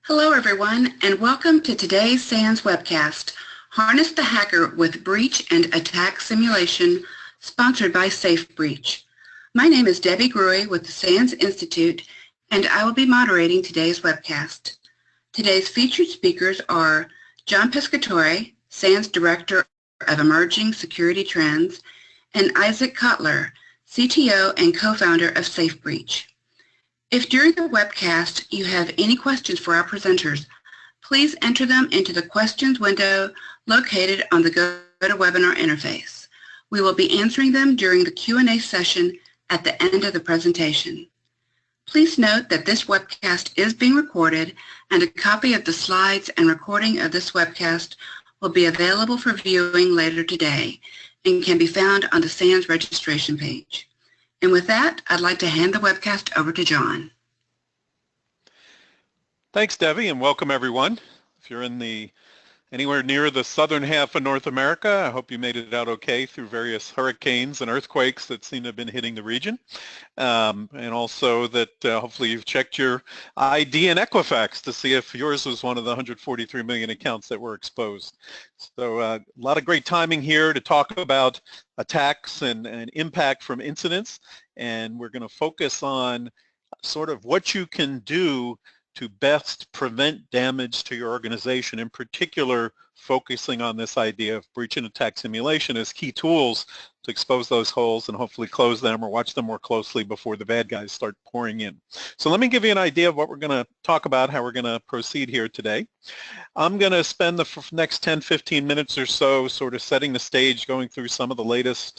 Hello everyone, and welcome to today's SANS webcast, Harness the Hacker with Breach and Attack Simulation, sponsored by SafeBreach. My name is Debbie Gruy with the SANS Institute, and I will be moderating today's webcast. Today's featured speakers are John Pescatore, SANS Director of Emerging Security Trends, and Isaac Kotler, CTO and co-founder of SafeBreach. If during the webcast you have any questions for our presenters, please enter them into the questions window located on the GoToWebinar interface. We will be answering them during the Q&A session at the end of the presentation. Please note that this webcast is being recorded, and a copy of the slides and recording of this webcast will be available for viewing later today and can be found on the SANS registration page. And with that, I'd like to hand the webcast over to John. Thanks, Debbie, and welcome everyone. If you're in anywhere near the southern half of North America, I hope you made it out okay through various hurricanes and earthquakes that seem to have been hitting the region. And also that hopefully you've checked your ID in Equifax to see if yours was one of the 143 million accounts that were exposed. So a lot of great timing here to talk about attacks and impact from incidents. And we're going to focus on sort of what you can do to best prevent damage to your organization, in particular focusing on this idea of breach and attack simulation as key tools to expose those holes and hopefully close them or watch them more closely before the bad guys start pouring in. So let me give you an idea of what we're going to talk about, how we're going to proceed here today. I'm going to spend the next 10-15 minutes or so sort of setting the stage, going through some of the latest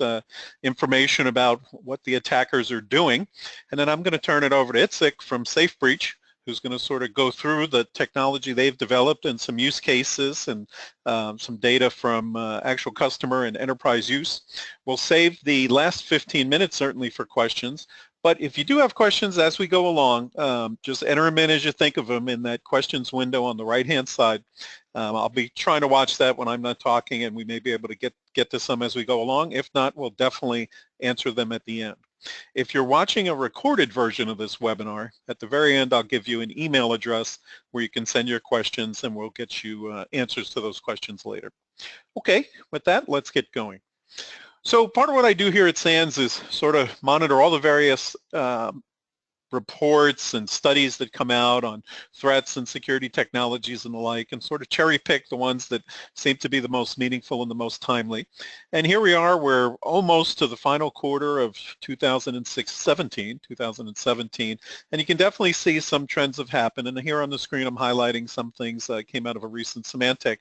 information about what the attackers are doing, and then I'm going to turn it over to Itzik from SafeBreach, who's going to sort of go through the technology they've developed and some use cases and some data from actual customer and enterprise use. We'll save the last 15 minutes certainly for questions, but if you do have questions as we go along, just enter them in as you think of them in that questions window on the right-hand side. I'll be trying to watch that when I'm not talking, and we may be able to get to some as we go along. If not, we'll definitely answer them at the end. If you're watching a recorded version of this webinar, at the very end I'll give you an email address where you can send your questions and we'll get you answers to those questions later. Okay, with that, let's get going. So part of what I do here at SANS is sort of monitor all the various reports and studies that come out on threats and security technologies and the like, and sort of cherry pick the ones that seem to be the most meaningful and the most timely. And here we are, we're almost to the final quarter of 2017, and you can definitely see some trends have happened. And here on the screen I'm highlighting some things that came out of a recent Symantec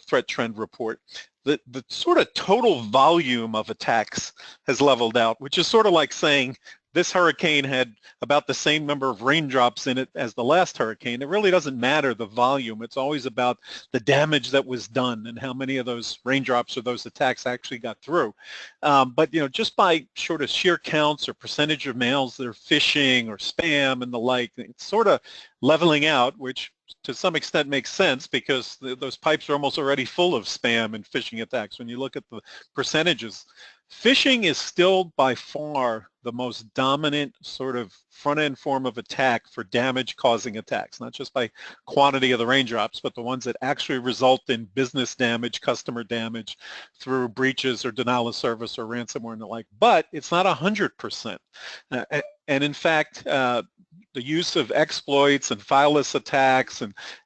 threat trend report. The sort of total volume of attacks has leveled out, which is sort of like saying this hurricane had about the same number of raindrops in it as the last hurricane. It really doesn't matter the volume. It's always about the damage that was done and how many of those raindrops or those attacks actually got through. But you know, just by sort of sheer counts or percentage of mails that are phishing or spam and the like, it's sort of leveling out, which to some extent makes sense because those pipes are almost already full of spam and phishing attacks when you look at the percentages. Phishing is still by far the most dominant sort of front-end form of attack for damage-causing attacks, not just by quantity of the raindrops, but the ones that actually result in business damage, customer damage through breaches or denial of service or ransomware and the like. But it's not 100%. And in fact, the use of exploits and fileless attacks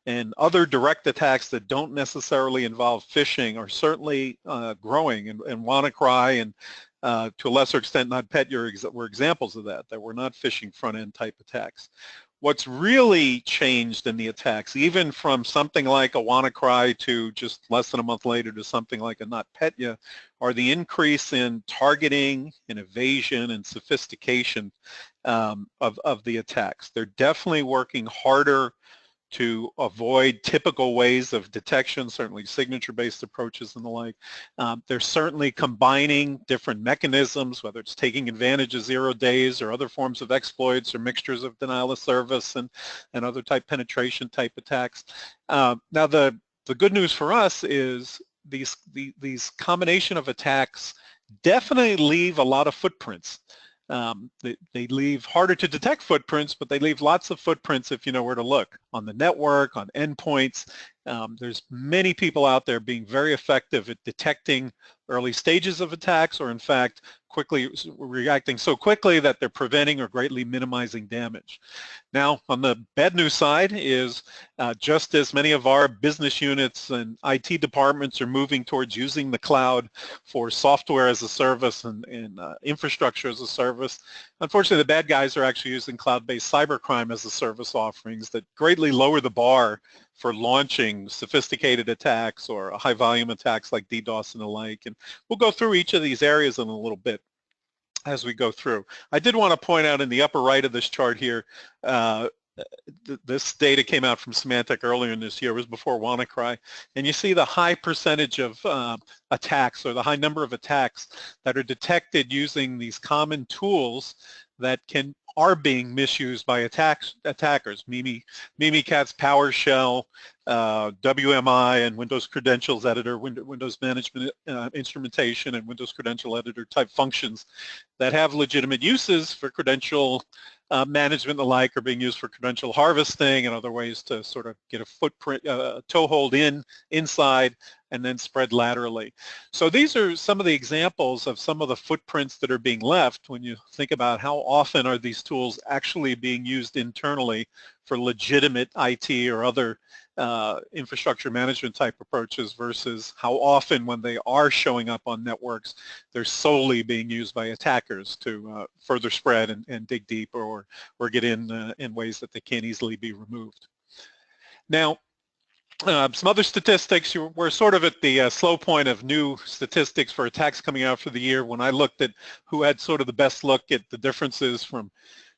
and other direct attacks that don't necessarily involve phishing are certainly growing, and WannaCry and to a lesser extent NotPetya were examples of that were not phishing front-end type attacks. What's really changed in the attacks, even from something like a WannaCry to just less than a month later to something like a NotPetya, are the increase in targeting and evasion and sophistication of the attacks. They're definitely working harder to avoid typical ways of detection, certainly signature-based approaches and the like. They're certainly combining different mechanisms, whether it's taking advantage of 0 days or other forms of exploits or mixtures of denial of service and other type penetration type attacks. Now the good news for us is these combination of attacks definitely leave a lot of footprints. They leave harder to detect footprints, but they leave lots of footprints if you know where to look. on the network, on endpoints. There's many people out there being very effective at detecting early stages of attacks, or in fact, quickly reacting so quickly that they're preventing or greatly minimizing damage. Now, on the bad news side is just as many of our business units and IT departments are moving towards using the cloud for software as a service and infrastructure as a service, unfortunately the bad guys are actually using cloud-based cybercrime as a service offerings that greatly lower the bar for launching sophisticated attacks or high volume attacks like DDoS and the like. And we'll go through each of these areas in a little bit as we go through. I did want to point out in the upper right of this chart here, this data came out from Symantec earlier in this year. It was before WannaCry, and you see the high percentage of attacks, or the high number of attacks that are detected using these common tools that are being misused by attackers. Mimikatz PowerShell, WMI, and Windows Credentials Editor, Windows Management Instrumentation, and Windows Credential Editor type functions that have legitimate uses for credential management and the like, are being used for credential harvesting and other ways to sort of get a footprint, toehold inside, and then spread laterally. So these are some of the examples of some of the footprints that are being left when you think about how often are these tools actually being used internally for legitimate IT or other infrastructure management type approaches, versus how often when they are showing up on networks, they're solely being used by attackers to further spread and dig deep, or get in ways that they can't easily be removed. Now, some other statistics. We're sort of at the slow point of new statistics for attacks coming out for the year. When I looked at who had sort of the best look at the differences from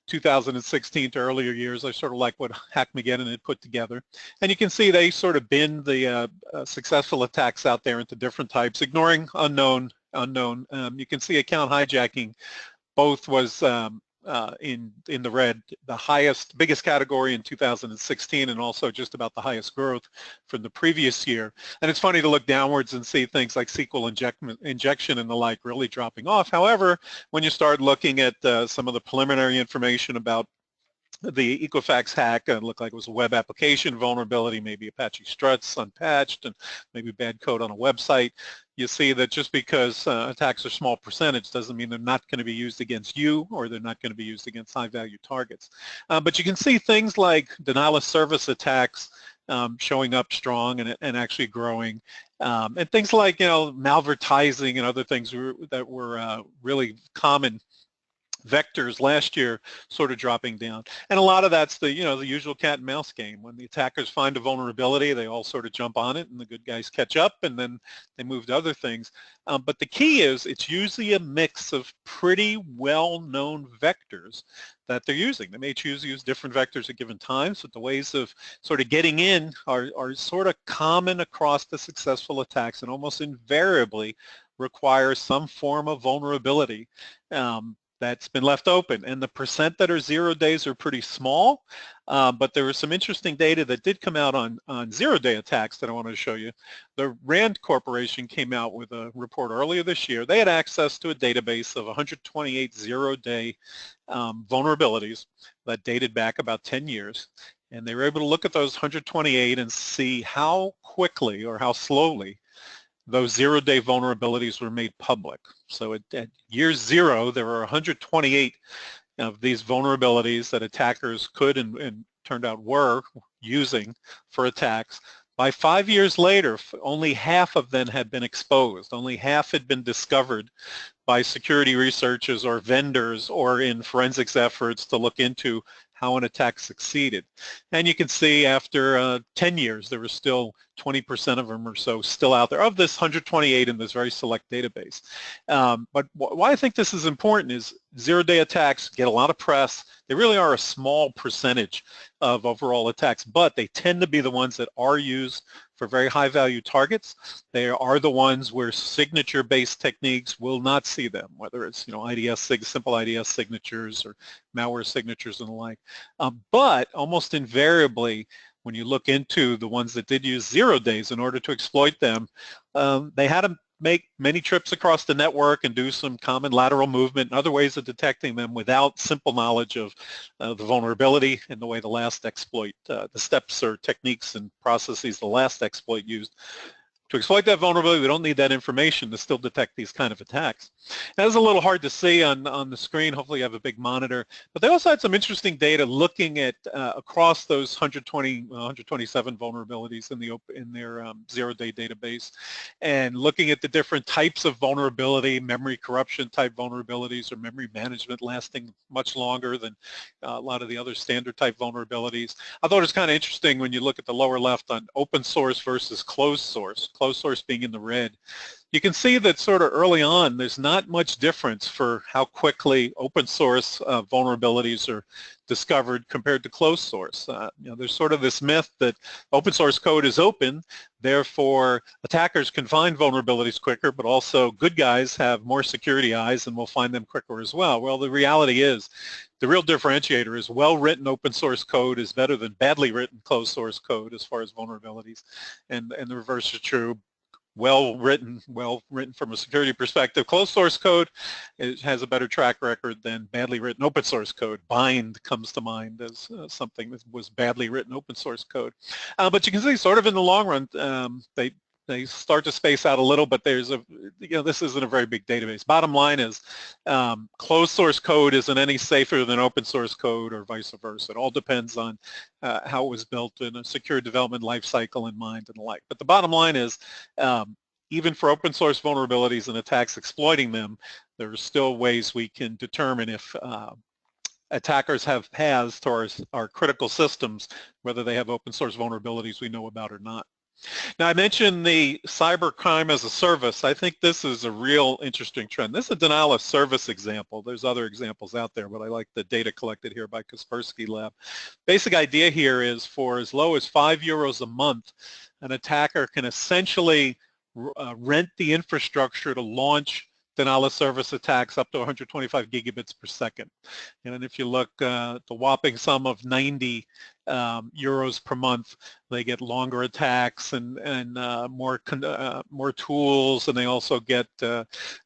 2016 to earlier years, I sort of like what Hackmageddon had put together. And you can see they sort of bin the successful attacks out there into different types, ignoring unknown. You can see account hijacking both was in the red, the biggest category in 2016, and also just about the highest growth from the previous year. And it's funny to look downwards and see things like SQL injection and the like really dropping off. However, when you start looking at some of the preliminary information about the Equifax hack, looked like it was a web application vulnerability, maybe Apache struts unpatched, and maybe bad code on a website. You see that just because attacks are small percentage doesn't mean they're not going to be used against you, or they're not going to be used against high-value targets. But you can see things like denial of service attacks showing up strong and actually growing, and things like malvertising and other things that were really common vectors last year sort of dropping down. And a lot of that's the usual cat and mouse game. When the attackers find a vulnerability, they all sort of jump on it, and the good guys catch up, and then they move to other things. But the key is it's usually a mix of pretty well-known vectors that they're using. They may choose to use different vectors at given times, but the ways of sort of getting in are sort of common across the successful attacks, and almost invariably require some form of vulnerability that's been left open. And the percent that are 0 days are pretty small, but there was some interesting data that did come out on 0-day attacks that I wanted to show you. The RAND Corporation came out with a report earlier this year. They had access to a database of 128 0-day vulnerabilities that dated back about 10 years. And they were able to look at those 128 and see how quickly or how slowly those 0-day vulnerabilities were made public. So at year 0, there were 128 of these vulnerabilities that attackers could and turned out were using for attacks. By 5 years later, only half of them had been exposed. Only half had been discovered by security researchers or vendors, or in forensics efforts to look into how an attack succeeded. And you can see after 10 years, there were still 20% of them or so still out there, of this 128 in this very select database. But why I think this is important is 0-day attacks get a lot of press. They really are a small percentage of overall attacks, but they tend to be the ones that are used for very high value targets. They are the ones where signature-based techniques will not see them, whether it's simple IDS signatures or malware signatures and the like. But almost invariably, when you look into the ones that did use 0 days in order to exploit them, they had a make many trips across the network and do some common lateral movement and other ways of detecting them without simple knowledge of the vulnerability and the way the last exploit, the steps or techniques and processes the last exploit used. To exploit that vulnerability, we don't need that information to still detect these kind of attacks. That is a little hard to see on the screen. Hopefully you have a big monitor. But they also had some interesting data looking at across those 127 vulnerabilities in their zero-day database, and looking at the different types of vulnerability, memory corruption type vulnerabilities or memory management lasting much longer than a lot of the other standard type vulnerabilities. I thought it was kind of interesting when you look at the lower left on open source versus closed source being in the red. You can see that sort of early on there's not much difference for how quickly open source vulnerabilities are discovered compared to closed source. There's sort of this myth that open source code is open, therefore attackers can find vulnerabilities quicker, but also good guys have more security eyes and will find them quicker as well. Well, the reality is the real differentiator is well-written open source code is better than badly written closed source code as far as vulnerabilities, and the reverse is true. Well written from a security perspective. Closed source code has a better track record than badly written open source code. Bind comes to mind as something that was badly written open source code. But you can see sort of in the long run, they start to space out a little, but there's this isn't a very big database. Bottom line is closed source code isn't any safer than open source code or vice versa. It all depends on how it was built in a secure development lifecycle in mind and the like. But the bottom line is even for open source vulnerabilities and attacks exploiting them, there are still ways we can determine if attackers have paths towards our critical systems, whether they have open source vulnerabilities we know about or not. Now, I mentioned the cyber crime as a service. I think this is a real interesting trend. This is a denial of service example. There's other examples out there, but I like the data collected here by Kaspersky Lab. Basic idea here is for as low as €5 a month, an attacker can essentially rent the infrastructure to launch denial of service attacks up to 125 gigabits per second. And if you look the whopping sum of 90 euros per month, they get longer attacks and more tools, and they also get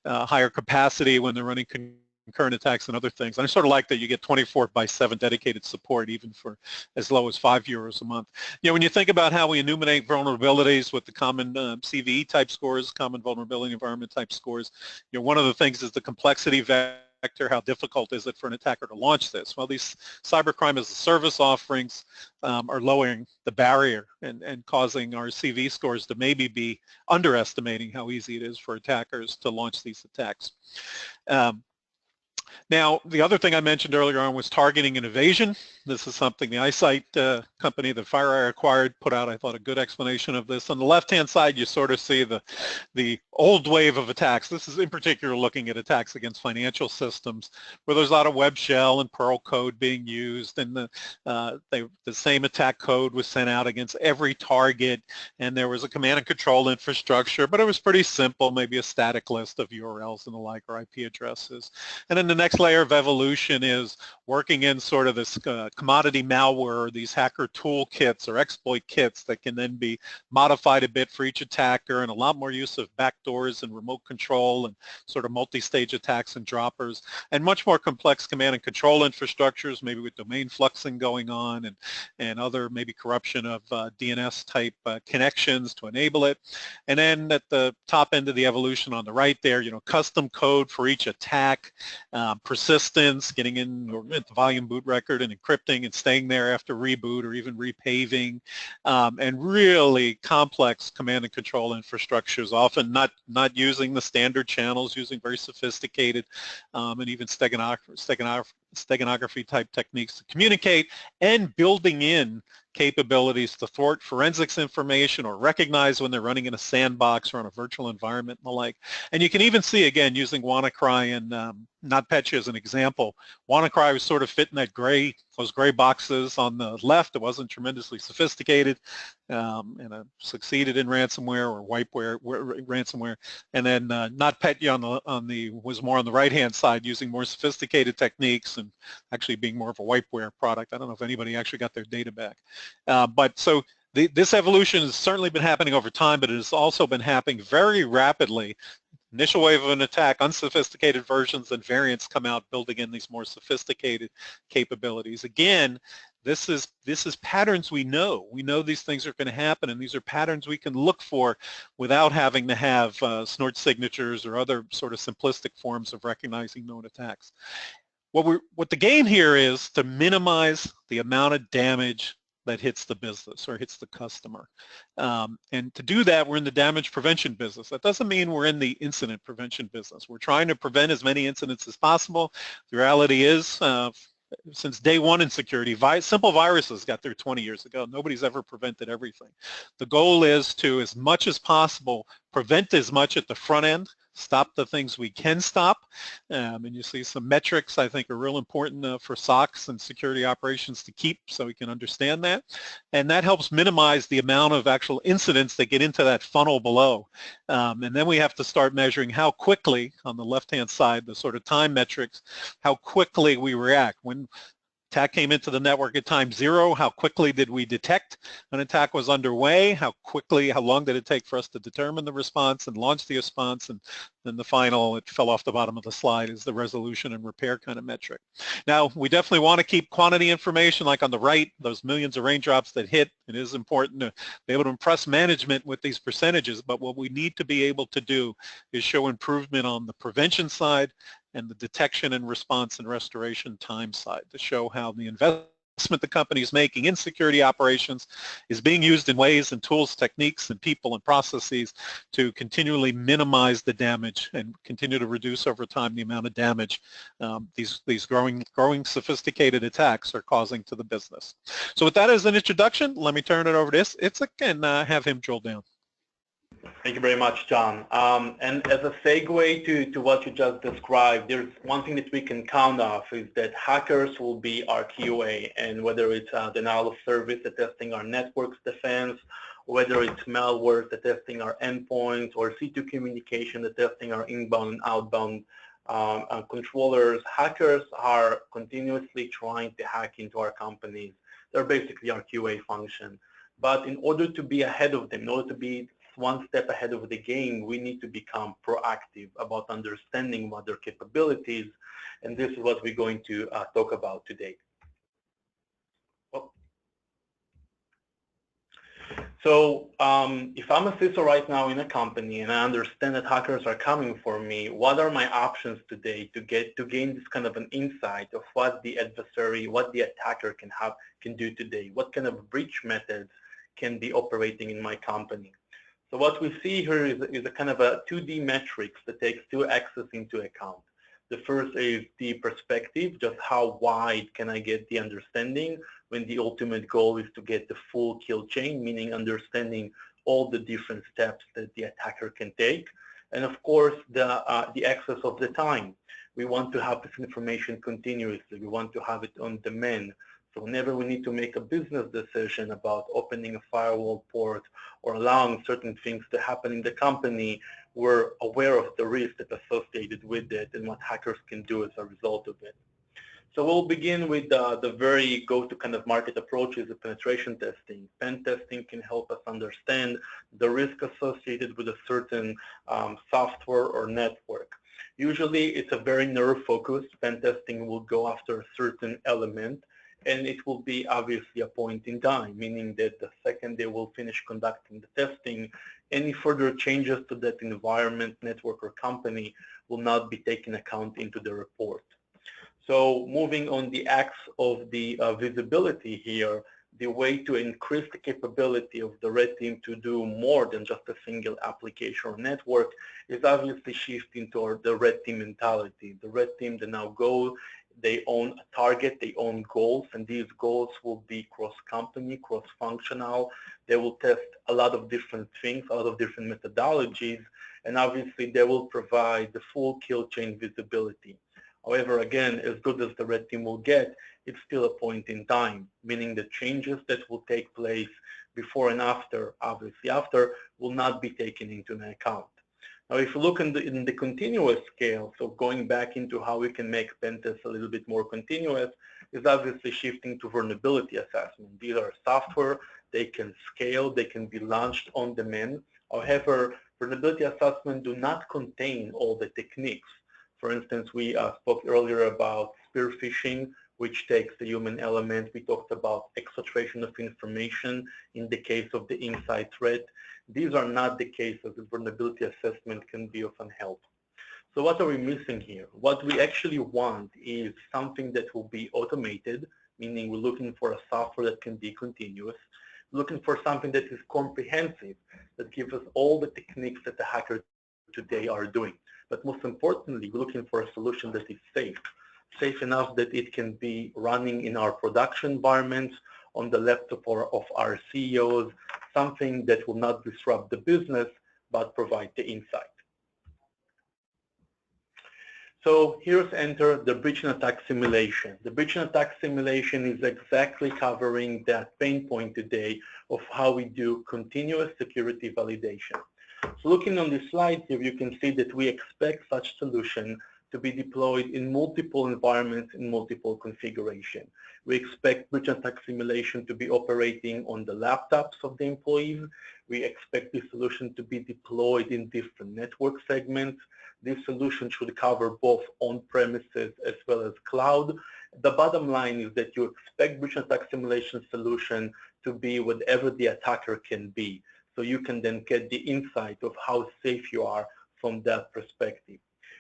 higher capacity when they're running concurrent attacks and other things. And I sort of like that you get 24/7 dedicated support even for as low as €5 a month. When you think about how we enumerate vulnerabilities with the common CVE type scores, common vulnerability environment type scores, one of the things is the complexity vector. How difficult is it for an attacker to launch this? Well, these cybercrime as a service offerings are lowering the barrier and causing our CV scores to maybe be underestimating how easy it is for attackers to launch these attacks. Now, the other thing I mentioned earlier on was targeting and evasion. This is something the iSight company that FireEye acquired put out, I thought, a good explanation of this. On the left-hand side, you sort of see the old wave of attacks. This is in particular looking at attacks against financial systems where there's a lot of web shell and Perl code being used, and the same attack code was sent out against every target, and there was a command and control infrastructure, but it was pretty simple, maybe a static list of URLs and the like, or IP addresses. And then the next layer of evolution is working in sort of this commodity malware, these hacker toolkits or exploit kits that can then be modified a bit for each attacker, and a lot more use of backdoors and remote control and sort of multi-stage attacks and droppers, and much more complex command and control infrastructures, maybe with domain fluxing going on and other maybe corruption of DNS type connections to enable it. And then at the top end of the evolution on the right there, custom code for each attack, persistence, getting in the volume boot record and encrypting and staying there after reboot or even repaving, and really complex command and control infrastructures, often not using the standard channels, using very sophisticated and even steganography type techniques to communicate, and building in capabilities to thwart forensics information or recognize when they're running in a sandbox or on a virtual environment and the like. And you can even see, again, using WannaCry and NotPetya as an example, WannaCry was sort of fit in those gray boxes on the left. It wasn't tremendously sophisticated and succeeded in ransomware or wipeware ransomware. And then NotPetya was more on the right-hand side, using more sophisticated techniques and actually being more of a wipeware product. I don't know if anybody actually got their data back. But so this evolution has certainly been happening over time, but it has also been happening very rapidly. Initial wave of an attack, unsophisticated versions and variants come out building in these more sophisticated capabilities. Again, this is patterns we know. We know these things are going to happen, and these are patterns we can look for without having to have snort signatures or other sort of simplistic forms of recognizing known attacks. What the game here is to minimize the amount of damage that hits the business or hits the customer. And to do that, we're in the damage prevention business. That doesn't mean we're in the incident prevention business. We're trying to prevent as many incidents as possible. The reality is, since day one in security, simple viruses got there 20 years ago. Nobody's ever prevented everything. The goal is to, as much as possible, prevent as much at the front end, stop the things we can stop. And you see some metrics I think are real important for SOCs and security operations to keep so we can understand that. And that helps minimize the amount of actual incidents that get into that funnel below. And then we have to start measuring how quickly, on the left-hand side, the sort of time metrics, how quickly we react. When attack came into the network at time 0, how quickly did we detect an attack was underway? How long did it take for us to determine the response and launch the response? And then the final, it fell off the bottom of the slide, is the resolution and repair kind of metric. Now, we definitely want to keep quantity information, like on the right, those millions of raindrops that hit. It is important to be able to impress management with these percentages, but what we need to be able to do is show improvement on the prevention side and the detection and response and restoration time side to show how the investment the company is making in security operations is being used in ways and tools, techniques, and people and processes to continually minimize the damage and continue to reduce over time the amount of damage these growing sophisticated attacks are causing to the business. So with that as an introduction, let me turn it over to Itzhak and have him drill down. Thank you very much, John. And as a segue to what you just described, there's one thing that we can count off is that hackers will be our QA, and whether it's denial of service attesting our network's defense, whether it's malware attesting our endpoints, or C2 communication attesting our inbound and outbound controllers, hackers are continuously trying to hack into our companies. They're basically our QA function. But in order to be ahead of them, in order to be one step ahead of the game, we need to become proactive about understanding what their capabilities, and this is what we're going to talk about today. So if I'm a CISO right now in a company and I understand that hackers are coming for me, what are my options today to gain this kind of an insight of what the adversary, what the attacker can do today? What kind of breach methods can be operating in my company? So what we see here is a kind of a 2D matrix that takes 2 axes into account. The first is the perspective, just how wide can I get the understanding, when the ultimate goal is to get the full kill chain, meaning understanding all the different steps that the attacker can take. And of course, the axis of the time. We want to have this information continuously. We want to have it on demand. So whenever we need to make a business decision about opening a firewall port or allowing certain things to happen in the company, we're aware of the risk that's associated with it and what hackers can do as a result of it. So we'll begin with the very go-to kind of market approaches of penetration testing. Pen testing can help us understand the risk associated with a certain software or network. Usually it's a very nerve-focused. Pen testing will go after a certain element, and it will be obviously a point in time, meaning that the second they will finish conducting the testing, any further changes to that environment, network, or company will not be taken account into the report. So moving on the axis of the visibility here, the way to increase the capability of the red team to do more than just a single application or network is obviously shifting toward the red team mentality. The red team, they now go, they own a target, they own goals, and these goals will be cross-company, cross-functional. They will test a lot of different things, a lot of different methodologies, and obviously they will provide the full kill chain visibility. However, again, as good as the red team will get, it's still a point in time, meaning the changes that will take place before and after, obviously after, will not be taken into account. Now, if you look in the continuous scale, so going back into how we can make pen tests a little bit more continuous, is obviously shifting to vulnerability assessment. These are software, they can scale, they can be launched on demand. However, vulnerability assessment do not contain all the techniques. For instance, we spoke earlier about spear phishing, which takes the human element. We talked about exfiltration of information in the case of the inside threat. These are not the cases that vulnerability assessment can be of an help. So what are we missing here? What we actually want is something that will be automated, meaning we're looking for a software that can be continuous, looking for something that is comprehensive, that gives us all the techniques that the hackers today are doing. But most importantly, we're looking for a solution that is safe enough that it can be running in our production environments, on the laptop of our CEOs, something that will not disrupt the business, but provide the insight. So here's enter the breach and attack simulation. The breach and attack simulation is exactly covering that pain point today of how we do continuous security validation. So looking on this slide here, you can see that we expect such solution to be deployed in multiple environments in multiple configuration. We expect breach and attack simulation to be operating on the laptops of the employees. We expect this solution to be deployed in different network segments. This solution should cover both on-premises as well as cloud. The bottom line is that you expect breach and attack simulation solution to be whatever the attacker can be. So you can then get the insight of how safe you are from that perspective.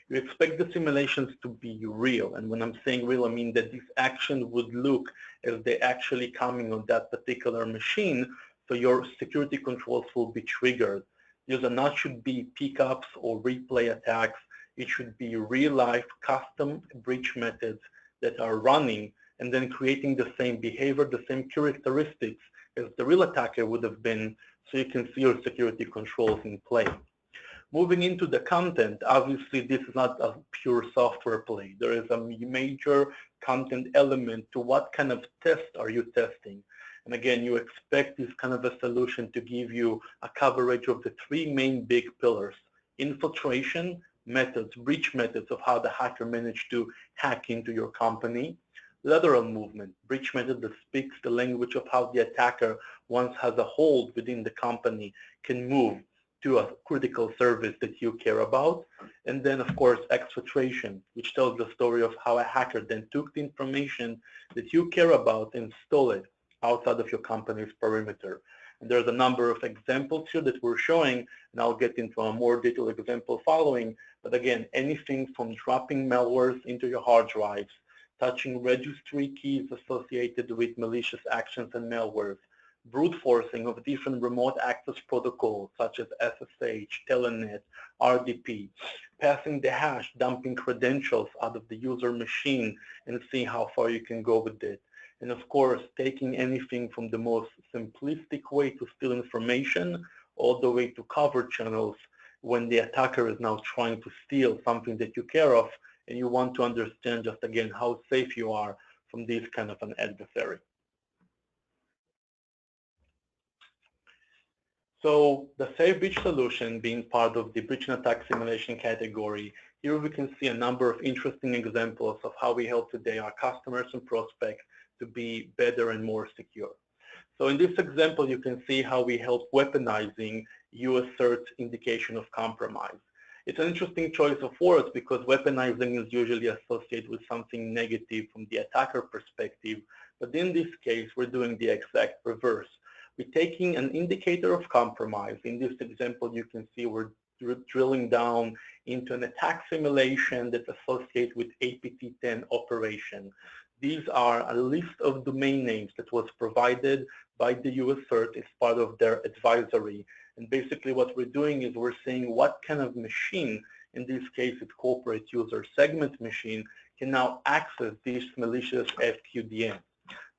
You expect the simulations to be real. And when I'm saying real, I mean that this action would look as they actually coming on that particular machine, so your security controls will be triggered. These are not should be pickups or replay attacks. It should be real-life custom breach methods that are running and then creating the same behavior, the same characteristics as the real attacker would have been, so you can see your security controls in play. Moving into the content, obviously this is not a pure software play. There is a major content element to what kind of test are you testing. And again, you expect this kind of a solution to give you a coverage of the three main big pillars: infiltration methods, breach methods of how the hacker managed to hack into your company; lateral movement, breach method that speaks the language of how the attacker, once has a hold within the company, can move to a critical service that you care about; and then of course exfiltration, which tells the story of how a hacker then took the information that you care about and stole it outside of your company's perimeter. And there's a number of examples here that we're showing, and I'll get into a more detailed example following. But again, anything from dropping malwares into your hard drives, touching registry keys associated with malicious actions and malwares, brute forcing of different remote access protocols such as SSH, Telnet, RDP, passing the hash, dumping credentials out of the user machine and seeing how far you can go with it. And of course, taking anything from the most simplistic way to steal information all the way to cover channels when the attacker is now trying to steal something that you care of, and you want to understand just again how safe you are from this kind of an adversary. So the safe breach solution being part of the breach and attack simulation category, here we can see a number of interesting examples of how we help today our customers and prospects to be better and more secure. So in this example, you can see how we help weaponizing US CERT indication of compromise. It's an interesting choice of words because weaponizing is usually associated with something negative from the attacker perspective, but in this case, we're doing the exact reverse. We're taking an indicator of compromise. In this example, you can see we're drilling down into an attack simulation that's associated with APT10 operation. These are a list of domain names that was provided by the US CERT as part of their advisory. And basically what we're doing is we're saying what kind of machine, in this case it's corporate user segment machine, can now access this malicious FQDN.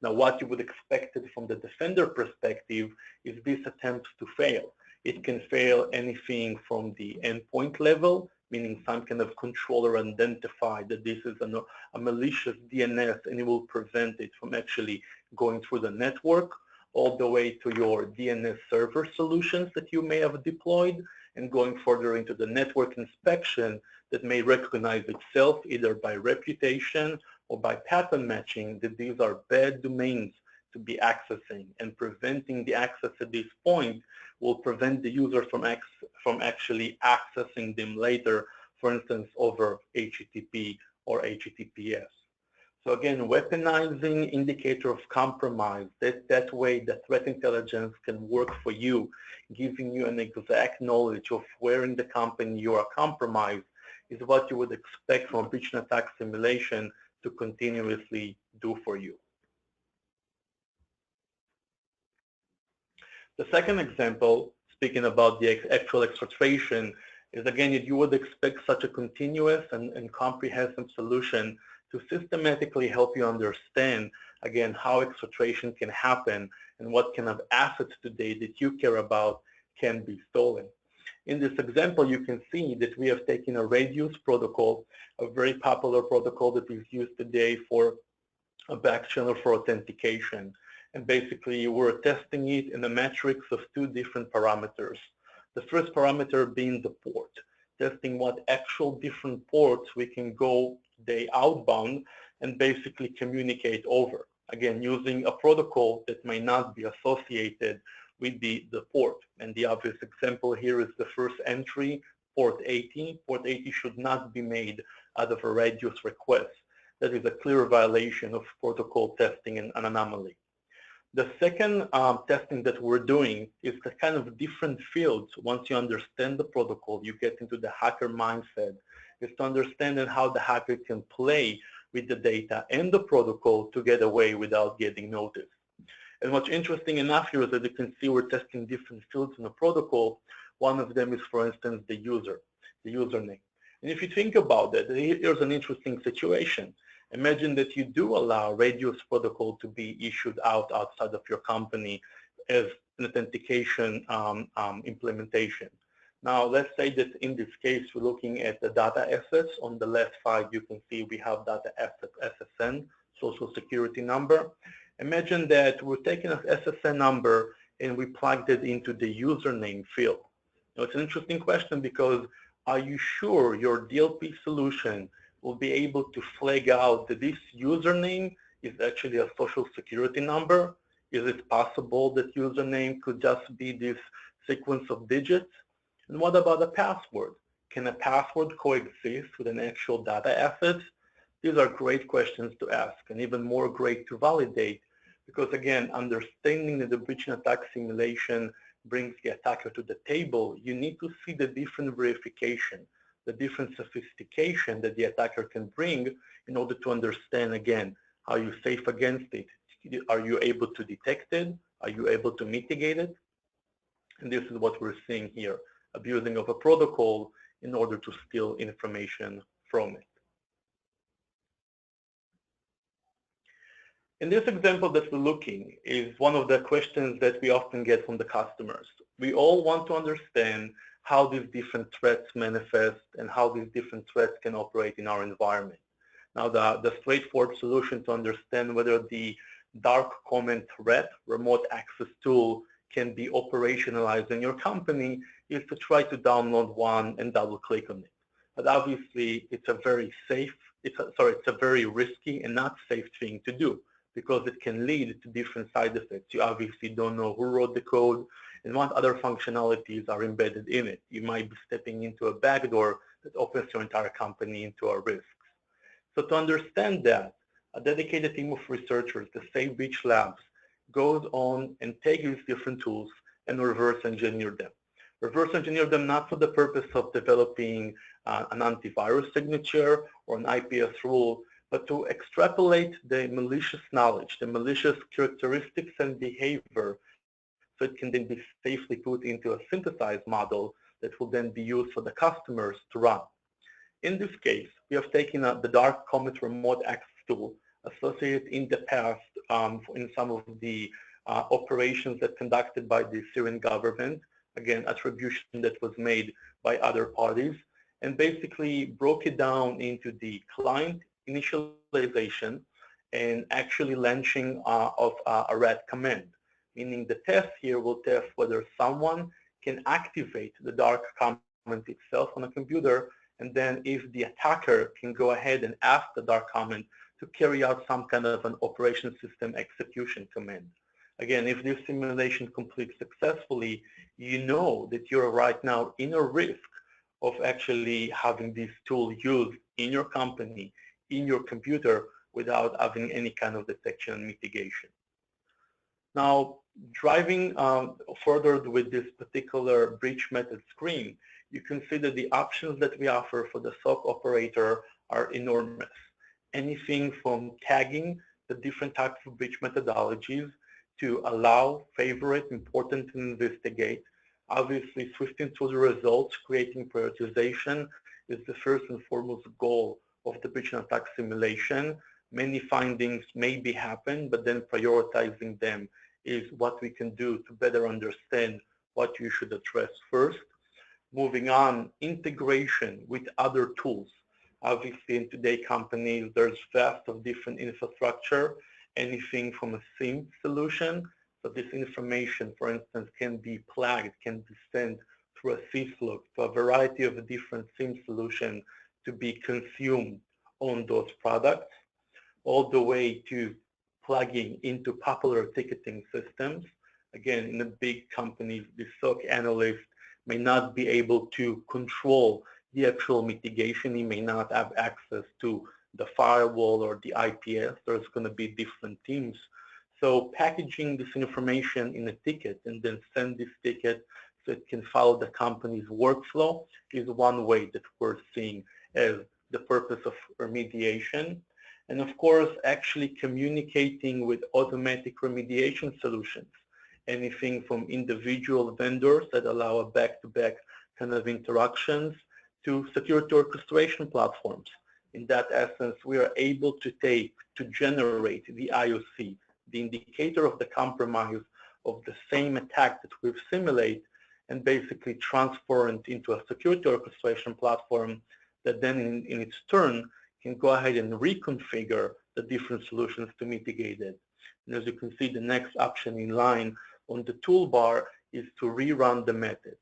Now what you would expect from the defender perspective is this attempt to fail. It can fail anything from the endpoint level, meaning some kind of controller identified that this is a malicious DNS and it will prevent it from actually going through the network, all the way to your DNS server solutions that you may have deployed, and going further into the network inspection that may recognize itself either by reputation or by pattern matching that these are bad domains to be accessing, and preventing the access at this point will prevent the user from actually accessing them later, for instance, over HTTP or HTTPS. So again, weaponizing indicator of compromise. That way the threat intelligence can work for you, giving you an exact knowledge of where in the company you are compromised is what you would expect from a breach and attack simulation to continuously do for you. The second example, speaking about the actual exfiltration, is again that you would expect such a continuous and comprehensive solution to systematically help you understand, again, how exfiltration can happen and what kind of assets today that you care about can be stolen. In this example, you can see that we have taken a Radius protocol, a very popular protocol that is used today for a back channel for authentication. And basically, we're testing it in a matrix of two different parameters. The first parameter being the port, testing what actual different ports we can go today outbound and basically communicate over. Again, using a protocol that may not be associated with the port. And the obvious example here is the first entry, port 80. Port 80 should not be made out of a Radius request. That is a clear violation of protocol testing and an anomaly. The second testing that we're doing is the kind of different fields. Once you understand the protocol, you get into the hacker mindset, is to understand how the hacker can play with the data and the protocol to get away without getting noticed. And what's interesting enough here is that you can see we're testing different fields in the protocol. One of them is, for instance, the username. And if you think about that, here's an interesting situation. Imagine that you do allow Radius protocol to be issued outside of your company as an authentication implementation. Now, let's say that in this case, we're looking at the data assets. On the left side, you can see we have data asset SSN, social security number. Imagine that we're taking an SSN number and we plugged it into the username field. Now, it's an interesting question because are you sure your DLP solution will be able to flag out that this username is actually a social security number? Is it possible that username could just be this sequence of digits? And what about a password? Can a password coexist with an actual data asset? These are great questions to ask, and even more great to validate, because again, understanding that the breach and attack simulation brings the attacker to the table, you need to see the different verification, the different sophistication that the attacker can bring in order to understand, again, are you safe against it? Are you able to detect it? Are you able to mitigate it? And this is what we're seeing here, abusing of a protocol in order to steal information from it. In this example that we're looking is one of the questions that we often get from the customers. We all want to understand how these different threats manifest and how these different threats can operate in our environment. Now, the straightforward solution to understand whether the dark comment threat, remote access tool, can be operationalized in your company is to try to download one and double click on it. But obviously, it's a very risky and not safe thing to do, because it can lead to different side effects. You obviously don't know who wrote the code and what other functionalities are embedded in it. You might be stepping into a backdoor that opens your entire company into a risk. So to understand that, a dedicated team of researchers, the Safe Breach Labs, goes on and takes these different tools and reverse engineer them. Reverse engineer them not for the purpose of developing an antivirus signature or an IPS rule, but to extrapolate the malicious knowledge, the malicious characteristics and behavior, so it can then be safely put into a synthesized model that will then be used for the customers to run. In this case, we have taken the dark comment remote access tool associated in the past in some of the operations that conducted by the Syrian government, again, attribution that was made by other parties, and basically broke it down into the client initialization and actually launching of a red command, meaning the test here will test whether someone can activate the dark comment itself on a computer, and then if the attacker can go ahead and ask the dark comment to carry out some kind of an operation system execution command. Again, if this simulation completes successfully, you know that you're right now in a risk of actually having this tool used in your company, in your computer, without having any kind of detection and mitigation. Now, driving further with this particular breach method screen, you can see that the options that we offer for the SOC operator are enormous. Anything from tagging the different types of breach methodologies to allow, favorite, important, and investigate. Obviously, swifting through the results, creating prioritization is the first and foremost goal of the breach and attack simulation. Many findings maybe happen, but then prioritizing them is what we can do to better understand what you should address first. Moving on, integration with other tools. Obviously, in today's companies, there's vast of different infrastructure, anything from a SIEM solution. So this information, for instance, can be plugged, can be sent through a syslog to a variety of different SIEM solutions to be consumed on those products, all the way to plugging into popular ticketing systems. Again, in the big companies, the SOC analyst may not be able to control the actual mitigation. He may not have access to the firewall or the IPS. There's going to be different teams. So packaging this information in a ticket and then send this ticket so it can follow the company's workflow is one way that we're seeing as the purpose of remediation. And of course, actually communicating with automatic remediation solutions, anything from individual vendors that allow a back-to-back kind of interactions to security orchestration platforms. In that essence, we are able to generate the IOC, the indicator of the compromise of the same attack that we've simulated, and basically transfer it into a security orchestration platform that then in its turn can go ahead and reconfigure the different solutions to mitigate it. And as you can see, the next option in line on the toolbar is to rerun the methods.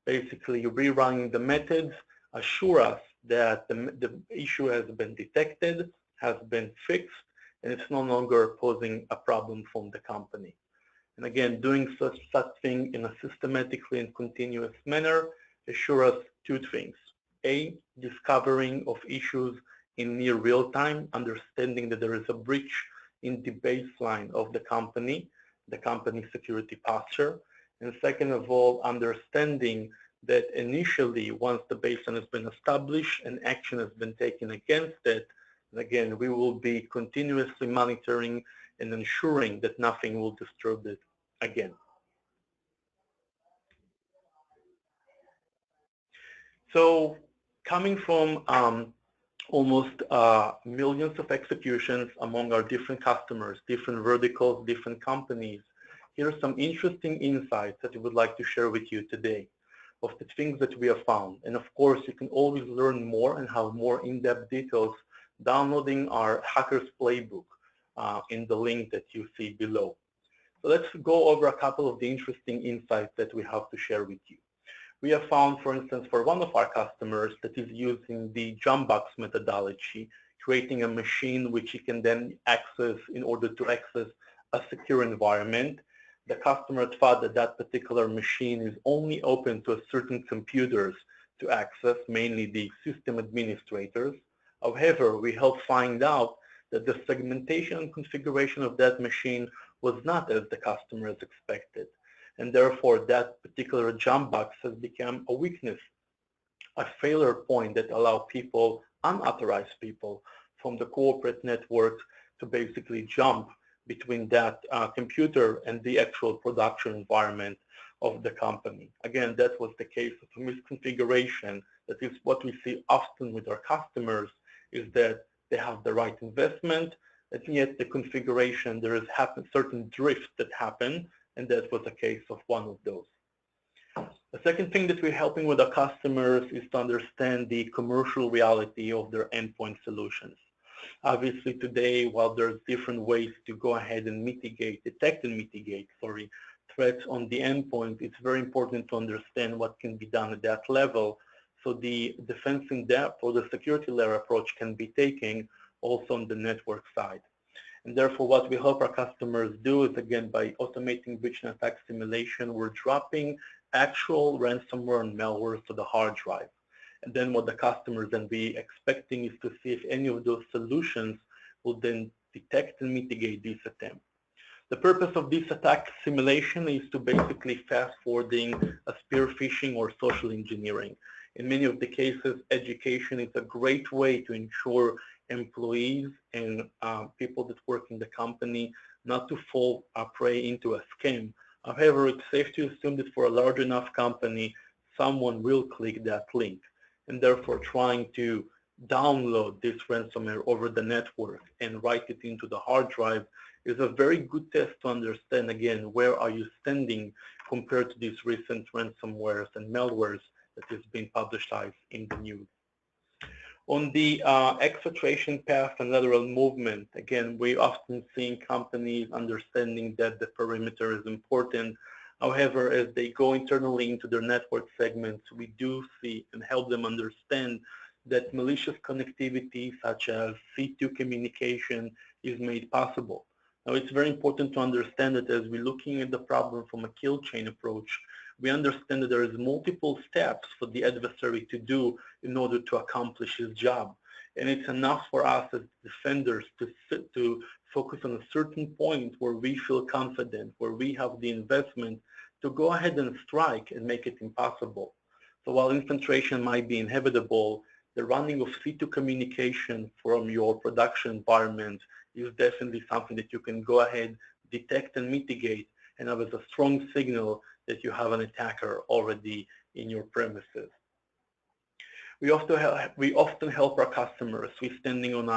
Basically, rerunning the methods assure us that the issue has been detected, has been fixed, and it's no longer posing a problem from the company. And again, doing such thing in a systematically and continuous manner assure us two things. A, discovering of issues in near real time, understanding that there is a breach in the baseline of the company security posture. And second of all, understanding that initially, once the baseline has been established and action has been taken against it, again, we will be continuously monitoring and ensuring that nothing will disturb it again. So coming from almost millions of executions among our different customers, different verticals, different companies, here are some interesting insights that we would like to share with you today of the things that we have found. And of course, you can always learn more and have more in-depth details downloading our Hackers Playbook in the link that you see below. So let's go over a couple of the interesting insights that we have to share with you. We have found, for instance, for one of our customers that is using the jump box methodology, creating a machine which you can then access in order to access a secure environment. The customer thought that that particular machine is only open to certain computers to access, mainly the system administrators. However, we helped find out that the segmentation and configuration of that machine was not as the customer has expected. And therefore, that particular jump box has become a weakness, a failure point that allows people, unauthorized people, from the corporate network to basically jump between that computer and the actual production environment of the company. Again, that was the case of misconfiguration. That is what we see often with our customers, is that they have the right investment, and yet the configuration, there is certain drifts that happen, and that was the case of one of those. The second thing that we're helping with our customers is to understand the commercial reality of their endpoint solutions. Obviously today, while there's different ways to go ahead and detect and mitigate, threats on the endpoint, it's very important to understand what can be done at that level. So the defense in depth or the security layer approach can be taken also on the network side. And therefore, what we help our customers do is, again, by automating breach and attack simulation, we're dropping actual ransomware and malware to the hard drive. And then what the customers then be expecting is to see if any of those solutions will then detect and mitigate this attempt. The purpose of this attack simulation is to basically fast-forwarding a spear phishing or social engineering. In many of the cases, education is a great way to ensure employees and people that work in the company not to fall prey into a scam. However, it's safe to assume that for a large enough company, someone will click that link, and therefore trying to download this ransomware over the network and write it into the hard drive is a very good test to understand, again, where are you standing compared to these recent ransomwares and malwares that has been publicized in the news. On the exfiltration path and lateral movement, again, we often see companies understanding that the perimeter is important. However, as they go internally into their network segments, we do see and help them understand that malicious connectivity such as C2 communication is made possible. Now, it's very important to understand that as we're looking at the problem from a kill chain approach, we understand that there is multiple steps for the adversary to do in order to accomplish his job. And it's enough for us as defenders to focus on a certain point where we feel confident, where we have the investment to go ahead and strike and make it impossible. So while infiltration might be inevitable, the running of C2 communication from your production environment is definitely something that you can go ahead, detect and mitigate, and have as a strong signal that you have an attacker already in your premises. We often help our customers. We're standing on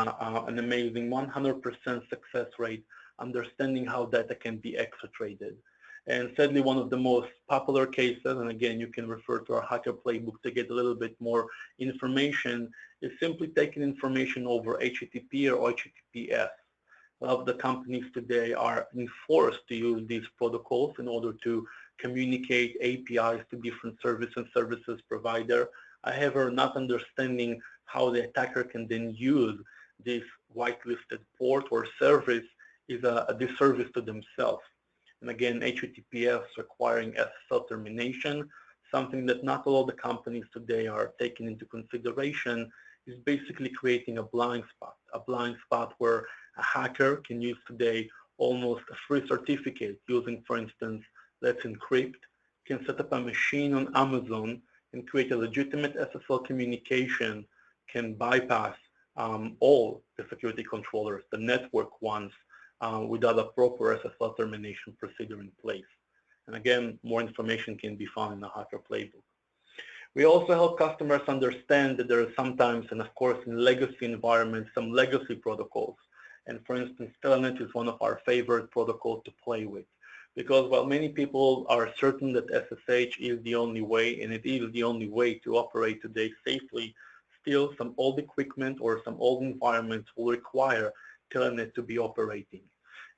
an amazing 100% success rate, understanding how data can be exfiltrated. And sadly, one of the most popular cases, and again, you can refer to our hacker playbook to get a little bit more information, is simply taking information over HTTP or HTTPS. A lot of the companies today are enforced to use these protocols in order to communicate APIs to different services provider. However, not understanding how the attacker can then use this whitelisted port or service is a disservice to themselves. And again, HTTPS requiring SSL termination, something that not all the companies today are taking into consideration, is basically creating a blind spot where a hacker can use today almost a free certificate using, for instance, Let's Encrypt, can set up a machine on Amazon and create a legitimate SSL communication, can bypass all the security controllers, the network ones, without a proper SSL termination procedure in place. And again, more information can be found in the hacker playbook. We also help customers understand that there are sometimes, and of course in legacy environments, some legacy protocols. And for instance, Telnet is one of our favorite protocols to play with. Because while many people are certain that SSH is the only way, and it is the only way to operate today safely, still some old equipment or some old environments will require Telnet to be operating.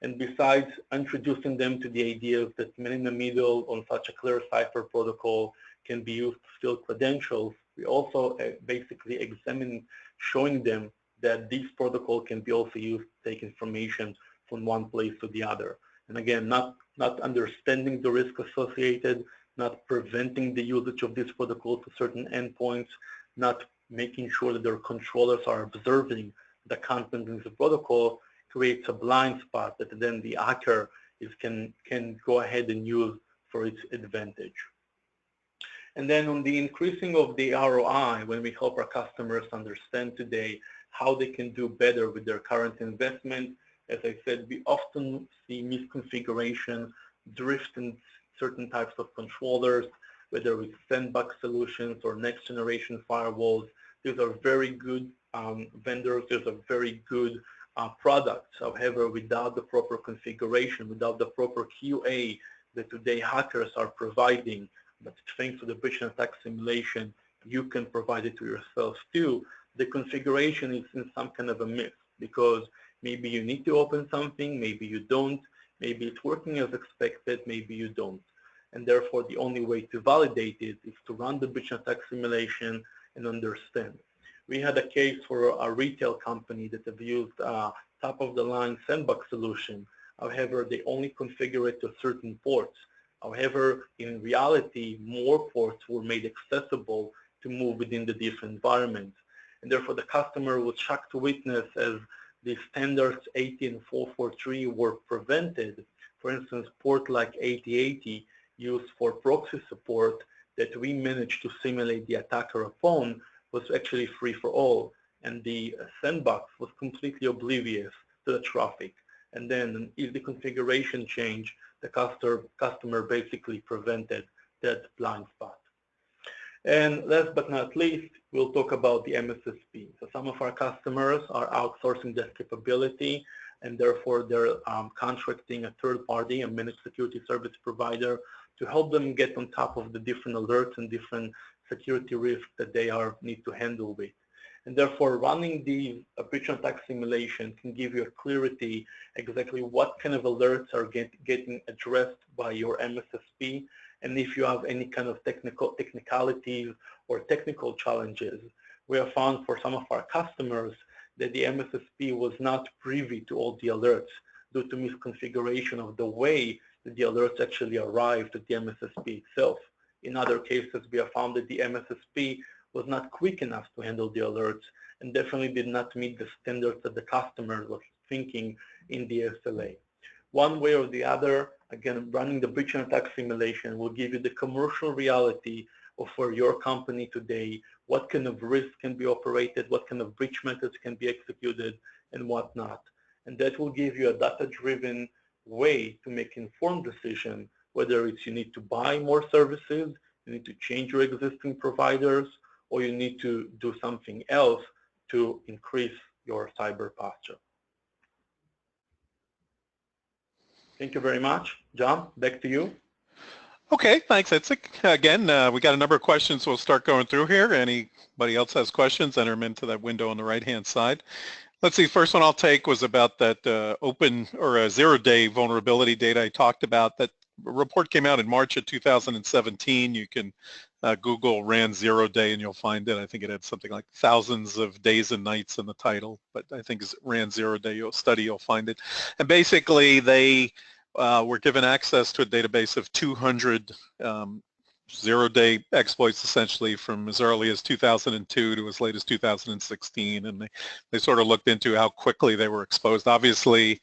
And besides introducing them to the ideas that man in the middle on such a clear cipher protocol can be used to steal credentials, we also basically examine showing them that this protocol can be also used to take information from one place to the other. And again, not understanding the risk associated, not preventing the usage of this protocol to certain endpoints, not making sure that their controllers are observing the content in the protocol, creates a blind spot that then the hacker can go ahead and use for its advantage. And then on the increasing of the ROI, when we help our customers understand today how they can do better with their current investment, as I said, we often see misconfiguration, drift in certain types of controllers, whether it's sandbox solutions or next generation firewalls. These are very good vendors, these are very good products. However, without the proper configuration, without the proper QA that today hackers are providing, but thanks to the breach and attack simulation, you can provide it to yourself too, the configuration is in some kind of a myth, because maybe you need to open something, maybe you don't, maybe it's working as expected, maybe you don't. And therefore, the only way to validate it is to run the breach and attack simulation and understand. We had a case for a retail company that have used top-of-the-line sandbox solution. However, they only configure it to certain ports. However, in reality, more ports were made accessible to move within the different environments. And therefore, the customer was shocked to witness as the standards 80 and 443 were prevented. For instance, port like 8080 used for proxy support that we managed to simulate the attacker upon was actually free for all. And the sandbox was completely oblivious to the traffic. And then an easy configuration change, the customer basically prevented that blind spot. And last but not least, we'll talk about the MSSP. So some of our customers are outsourcing that capability, and therefore they're contracting a third party, a managed security service provider, to help them get on top of the different alerts and different security risks that they need to handle with. And therefore, running the breach and attack simulation can give you a clarity exactly what kind of alerts are getting addressed by your MSSP, and if you have any kind of technicalities or technical challenges. We have found for some of our customers that the MSSP was not privy to all the alerts due to misconfiguration of the way that the alerts actually arrived at the MSSP itself. In other cases, we have found that the MSSP was not quick enough to handle the alerts and definitely did not meet the standards that the customer was thinking in the SLA. One way or the other, again, running the breach and attack simulation will give you the commercial reality of for your company today, what kind of risk can be operated, what kind of breach methods can be executed, and whatnot. And that will give you a data-driven way to make informed decision, whether it's you need to buy more services, you need to change your existing providers, or you need to do something else to increase your cyber posture. Thank you very much. John, back to you. Okay, thanks, Itzik. Again, we got a number of questions we'll start going through here. Anybody else has questions, enter them into that window on the right-hand side. Let's see, first one I'll take was about that open or zero-day vulnerability data I talked about. That report came out in March of 2017. You can Google ran 0 day and you'll find it. I think it had something like thousands of days and nights in the title, but I think it's ran 0 day study, you'll find it. And basically they were given access to a database of 200 0-day exploits essentially from as early as 2002 to as late as 2016, and they sort of looked into how quickly they were exposed. Obviously,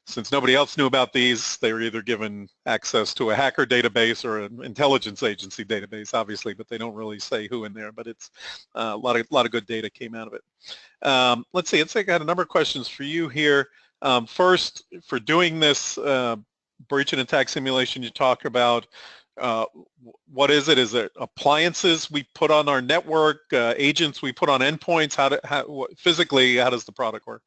since nobody else knew about these, they were either given access to a hacker database or an intelligence agency database, obviously, but they don't really say who in there, but it's a lot of good data came out of it. Let's see, I got a number of questions for you here. First, for doing this breach and attack simulation you talk about, what is it? Is it appliances we put on our network, agents we put on endpoints? Physically, how does the product work?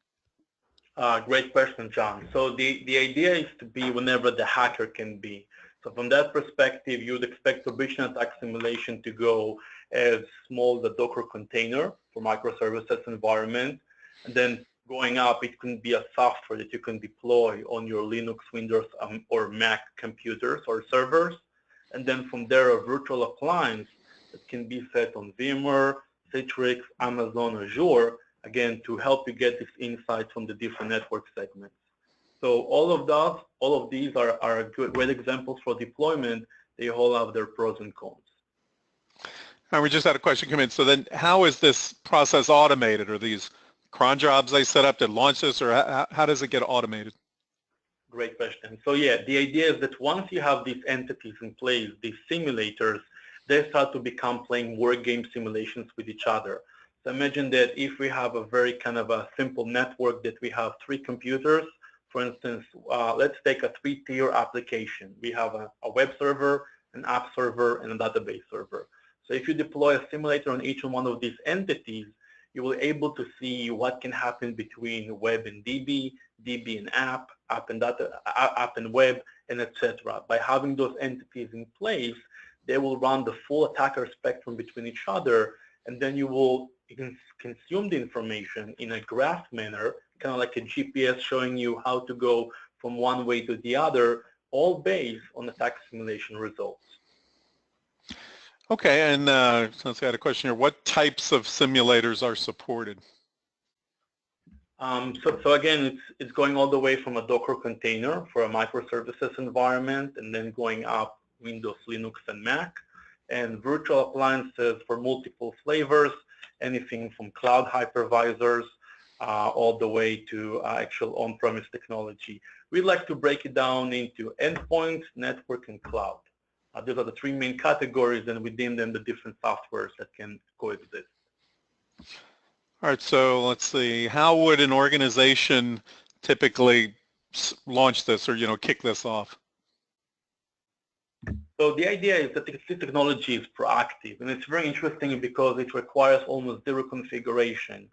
Great question, John. So the idea is to be whenever the hacker can be. So from that perspective, you would expect a breach and attack simulation to go as small as a Docker container for microservices environment, and then going up, it can be a software that you can deploy on your Linux, Windows, or Mac computers or servers. And then from there, a virtual appliance that can be set on VMware, Citrix, Amazon, Azure, again, to help you get this insight from the different network segments. So all of these are great examples for deployment. They all have their pros and cons. And we just had a question come in. So then how is this process automated? Are these cron jobs they set up to launch this, or how does it get automated? Great question. So yeah, the idea is that once you have these entities in place, these simulators, they start to become playing war game simulations with each other. So imagine that if we have a very kind of a simple network that we have 3 computers, for instance, let's take a 3-tier application. We have a web server, an app server, and a database server. So if you deploy a simulator on each one of these entities, you will be able to see what can happen between web and DB, DB and app and data, app and web, and etc. By having those entities in place, they will run the full attacker spectrum between each other, and then you can consume the information in a graph manner, kind of like a GPS showing you how to go from one way to the other, all based on attack simulation results. Okay, and since I had a question here, what types of simulators are supported? So again, it's going all the way from a Docker container for a microservices environment, and then going up Windows, Linux, and Mac, and virtual appliances for multiple flavors, anything from cloud hypervisors all the way to actual on-premise technology. We like to break it down into endpoints, network, and cloud. These are the three main categories, and within them the different softwares that can coexist. All right, so let's see. How would an organization typically launch this or, kick this off? So the idea is that this technology is proactive, and it's very interesting because it requires almost zero configuration.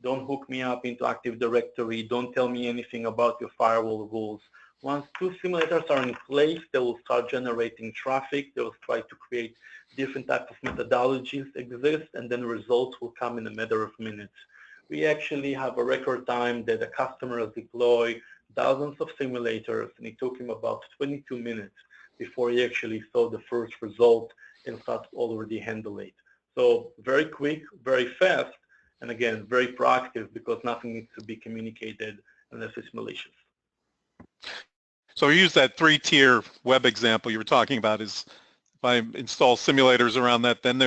Don't hook me up into Active Directory. Don't tell me anything about your firewall rules. Once two simulators are in place, they will start generating traffic. They will try to create different types of methodologies exist, and then results will come in a matter of minutes. We actually have a record time that a customer has deployed thousands of simulators, and it took him about 22 minutes before he actually saw the first result and started to already handle it. So very quick, very fast, and again, very proactive because nothing needs to be communicated unless it's malicious. So we use that three-tier web example you were talking about. Is if I install simulators around that, then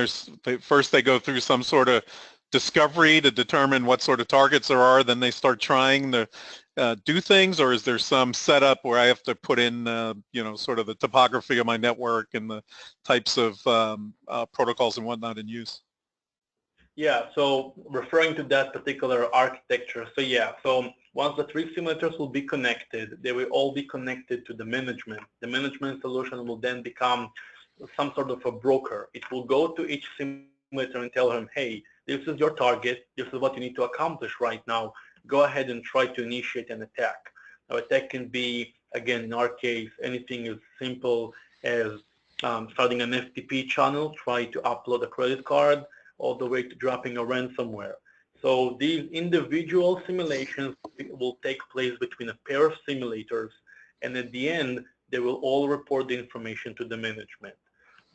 first they go through some sort of discovery to determine what sort of targets there are, then they start trying to do things, or is there some setup where I have to put in, sort of the topography of my network and the types of protocols and whatnot in use? Yeah, so referring to that particular architecture, so once the three simulators will be connected, they will all be connected to the management. The management solution will then become some sort of a broker. It will go to each simulator and tell them, hey, this is your target, this is what you need to accomplish right now. Go ahead and try to initiate an attack. Now, attack can be, again, in our case, anything as simple as starting an FTP channel, try to upload a credit card, all the way to dropping a ransomware. So these individual simulations will take place between a pair of simulators, and at the end, they will all report the information to the management.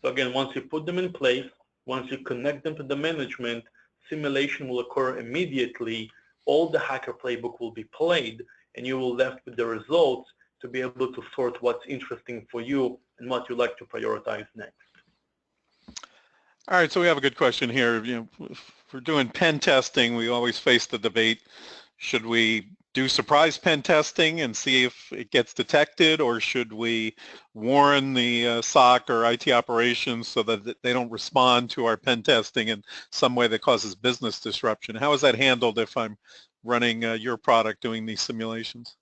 So again, once you put them in place, once you connect them to the management, simulation will occur immediately, all the hacker playbook will be played, and you will left with the results to be able to sort what's interesting for you and what you like to prioritize next. All right, so we have a good question here. If we're doing pen testing, we always face the debate, should we do surprise pen testing and see if it gets detected, or should we warn the SOC or IT operations so that they don't respond to our pen testing in some way that causes business disruption? How is that handled if I'm running your product doing these simulations?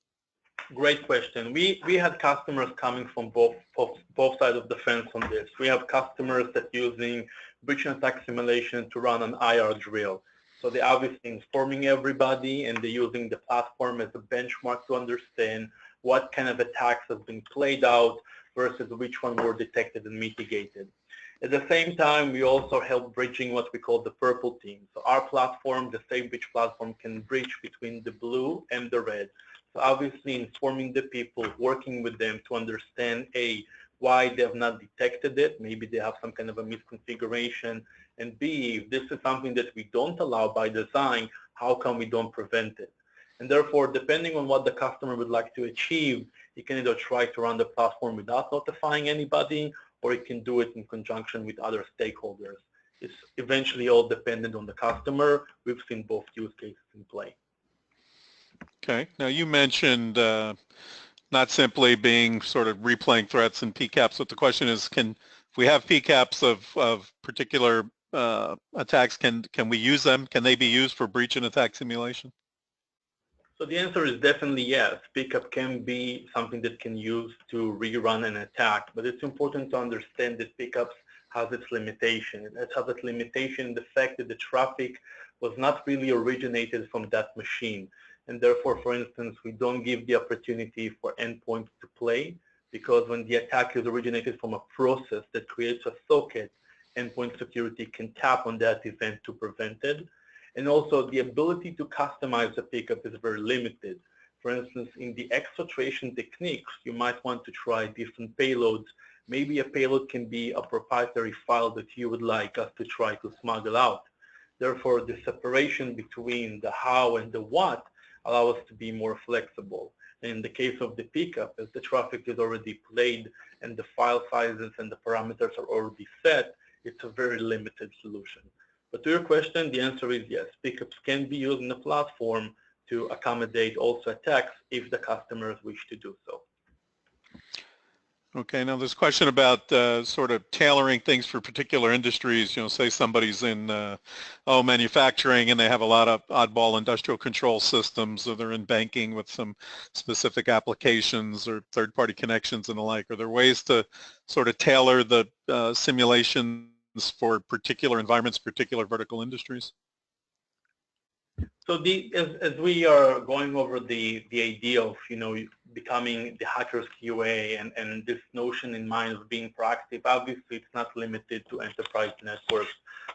Great question. We had customers coming from both sides of the fence on this. We have customers that using breach and attack simulation to run an IR drill. So they're obviously informing everybody, and they're using the platform as a benchmark to understand what kind of attacks have been played out versus which one were detected and mitigated. At the same time, we also help bridging what we call the purple team. So our platform, the Safe Breach platform, can bridge between the blue and the red. So obviously informing the people, working with them to understand, A, why they have not detected it, maybe they have some kind of a misconfiguration, and B, if this is something that we don't allow by design, how come we don't prevent it? And therefore, depending on what the customer would like to achieve, you can either try to run the platform without notifying anybody, or you can do it in conjunction with other stakeholders. It's eventually all dependent on the customer. We've seen both use cases in play. Okay. Now you mentioned not simply being sort of replaying threats and PCAPs, but the question is, if we have PCAPs of particular attacks, can we use them? Can they be used for breach and attack simulation? So the answer is definitely yes. PCAP can be something that can use to rerun an attack, but it's important to understand that PCAPs has its limitation. It has its limitation in the fact that the traffic was not really originated from that machine. And therefore, for instance, we don't give the opportunity for endpoints to play, because when the attack is originated from a process that creates a socket, endpoint security can tap on that event to prevent it. And also, the ability to customize the PCAP is very limited. For instance, in the exfiltration techniques, you might want to try different payloads Maybe a payload can be a proprietary file that you would like us to try to smuggle out. Therefore, the separation between the how and the what allow us to be more flexible. In the case of the pickup, as the traffic is already played and the file sizes and the parameters are already set, it's a very limited solution. But to your question, the answer is yes. Pickups can be used in the platform to accommodate also attacks if the customers wish to do so. Okay, now this question about sort of tailoring things for particular industries, say somebody's in manufacturing and they have a lot of oddball industrial control systems, or they're in banking with some specific applications or third-party connections and the like. Are there ways to sort of tailor the simulations for particular environments, particular vertical industries? So as we are going over the idea of becoming the hacker's QA and this notion in mind of being proactive, obviously it's not limited to enterprise networks.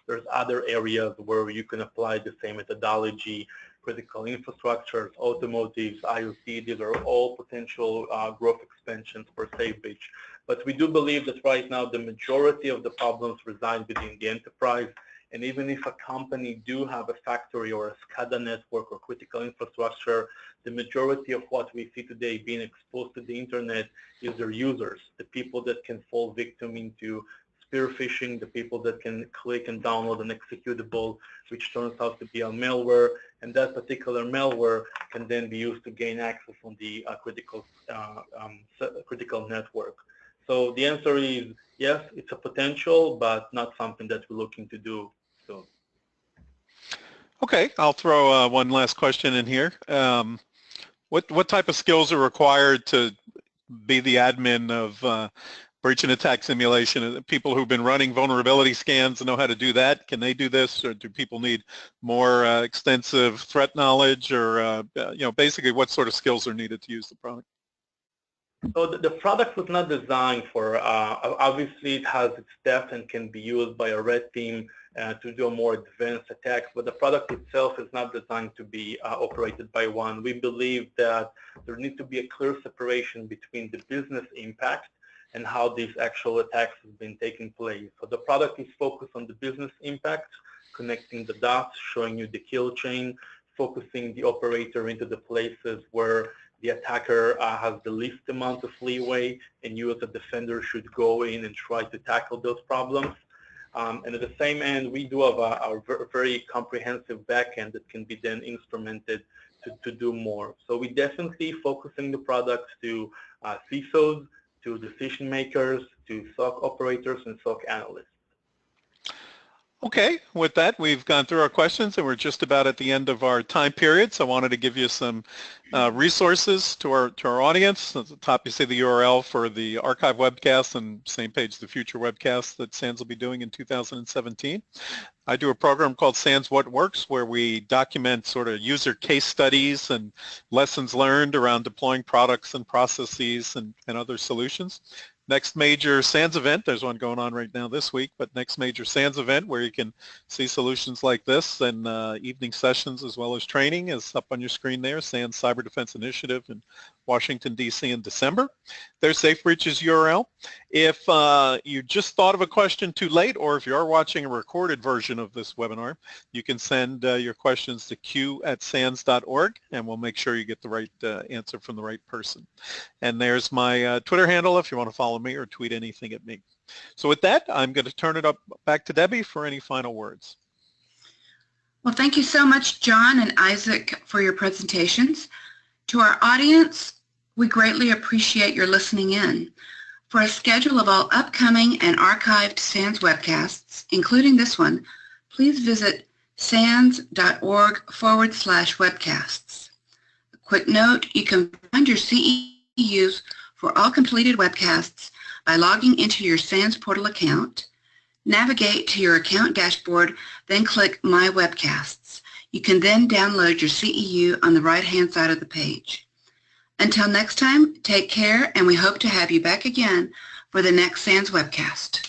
There's other areas where you can apply the same methodology, critical infrastructures, automotives, IoT. These are all potential growth expansions for SafeBreach. But we do believe that right now the majority of the problems reside within the enterprise. And even if a company do have a factory or a SCADA network or critical infrastructure, the majority of what we see today being exposed to the internet is their users, the people that can fall victim into spear phishing, the people that can click and download an executable, which turns out to be a malware, and that particular malware can then be used to gain access on the critical network. So the answer is yes, it's a potential, but not something that we're looking to do. So. Okay, I'll throw one last question in here. What type of skills are required to be the admin of breach and attack simulation? People who've been running vulnerability scans and know how to do that, can they do this, or do people need more extensive threat knowledge, or basically what sort of skills are needed to use the product? So the product was not designed for, obviously it has its depth and can be used by a red team to do a more advanced attacks, but the product itself is not designed to be operated by one. We believe that there needs to be a clear separation between the business impact and how these actual attacks have been taking place. So the product is focused on the business impact, connecting the dots, showing you the kill chain, focusing the operator into the places where the attacker has the least amount of leeway, and you as a defender should go in and try to tackle those problems. And at the same end, we do have a very comprehensive backend that can be then instrumented to do more. So we definitely focusing the products to CISOs, to decision makers, to SOC operators and SOC analysts. Okay, with that, we've gone through our questions and we're just about at the end of our time period. So I wanted to give you some resources to our audience. At the top, you see the URL for the archive webcast, and same page, the future webcasts that SANS will be doing in 2017. I do a program called SANS What Works, where we document sort of user case studies and lessons learned around deploying products and processes and other solutions. Next major SANS event, there's one going on right now this week, but next major SANS event where you can see solutions like this and evening sessions as well as training is up on your screen there, SANS Cyber Defense Initiative in Washington, D.C. in December. There's SafeBreach's URL. If you just thought of a question too late, or if you are watching a recorded version of this webinar, you can send your questions to q@sans.org, and we'll make sure you get the right answer from the right person. And there's my Twitter handle if you want to follow me or tweet anything at me. So with that, I'm going to turn it back to Debbie for any final words. Well, thank you so much, John and Isaac, for your presentations. To our audience, we greatly appreciate your listening in. For a schedule of all upcoming and archived SANS webcasts, including this one, please visit sans.org/webcasts. A quick note, you can find your CEUs for all completed webcasts by logging into your SANS portal account. Navigate to your account dashboard, then click My Webcasts. You can then download your CEU on the right-hand side of the page. Until next time, take care, and we hope to have you back again for the next SANS webcast.